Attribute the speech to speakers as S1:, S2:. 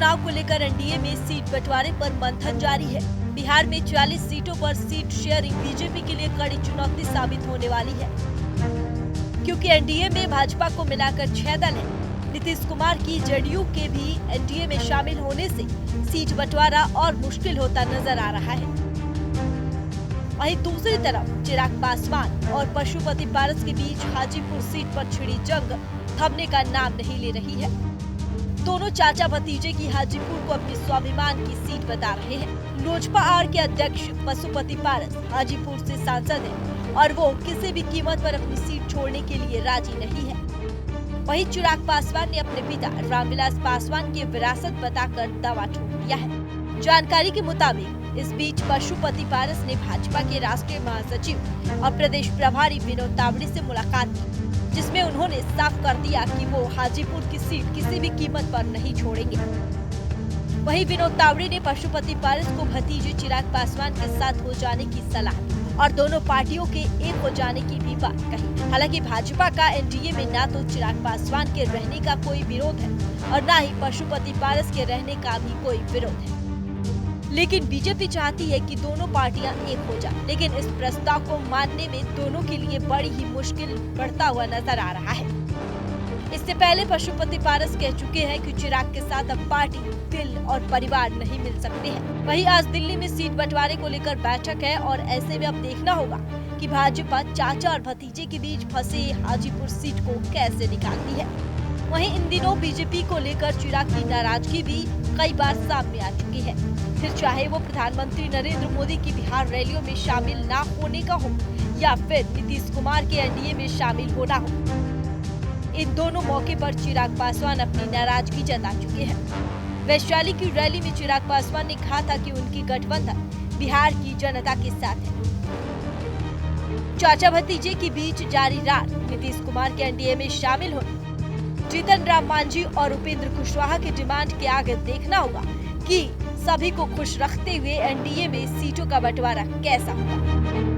S1: चुनाव को लेकर एनडीए में सीट बंटवारे पर मंथन जारी है। बिहार में 40 सीटों पर सीट शेयरिंग बीजेपी के लिए कड़ी चुनौती साबित होने वाली है, क्योंकि एनडीए में भाजपा को मिलाकर 6 दल हैं। नीतीश कुमार की जेडीयू के भी एनडीए में शामिल होने से सीट बंटवारा और मुश्किल होता नजर आ रहा है। वहीं दूसरी तरफ चिराग पासवान और पशुपति पारस के बीच हाजीपुर सीट पर छिड़ी जंग थमने का नाम नहीं ले रही है। दोनों चाचा भतीजे की हाजीपुर को अपनी स्वाभिमान की सीट बता रहे हैं। लोजपा आर के अध्यक्ष पशुपति पारस हाजीपुर से सांसद हैं और वो किसी भी कीमत पर अपनी सीट छोड़ने के लिए राजी नहीं है। वहीं चिराग पासवान ने अपने पिता रामविलास पासवान की विरासत बताकर दावा ठोक दिया है। जानकारी के मुताबिक इस बीच पशुपति पारस ने भाजपा के राष्ट्रीय महासचिव और प्रदेश प्रभारी विनोद तावड़े से मुलाकात की, जिसमें उन्होंने साफ कर दिया कि वो हाजीपुर की सीट किसी भी कीमत पर नहीं छोड़ेंगे। वहीं विनोद तावड़े ने पशुपति पारस को भतीजे चिराग पासवान के साथ हो जाने की सलाह दी और दोनों पार्टियों के एक हो जाने की भी बात कही। हालांकि भाजपा का एनडीए में न तो चिराग पासवान के रहने का कोई विरोध है और न ही पशुपति पारस के रहने का भी कोई विरोध है, लेकिन बीजेपी चाहती है कि दोनों पार्टियां एक हो जाएं। लेकिन इस प्रस्ताव को मानने में दोनों के लिए बड़ी ही मुश्किल बढ़ता हुआ नजर आ रहा है। इससे पहले पशुपति पारस कह चुके हैं कि चिराग के साथ अब पार्टी, दिल और परिवार नहीं मिल सकते हैं। वहीं आज दिल्ली में सीट बंटवारे को लेकर बैठक है और ऐसे में अब देखना होगा कि भाजपा चाचा और भतीजे के बीच फंसे हाजीपुर सीट को कैसे निकालती है। वहीं इन दिनों बीजेपी को लेकर चिराग की नाराजगी भी कई बार सामने आ चुकी है। फिर चाहे वो प्रधानमंत्री नरेंद्र मोदी की बिहार रैलियों में शामिल ना होने का हो या फिर नीतीश कुमार के एनडीए में शामिल होना हो, इन दोनों मौके पर चिराग पासवान अपनी नाराजगी जता चुके हैं। वैशाली की रैली में चिराग पासवान ने कहा था कि उनकी गठबंधन बिहार की जनता के साथ है। चाचा भतीजे के बीच जारी रार नीतीश कुमार के एनडीए में शामिल होने, जीतन राम मांझी और उपेंद्र कुशवाहा की डिमांड के आगे देखना होगा कि सभी को खुश रखते हुए एनडीए में सीटों का बंटवारा कैसा होगा।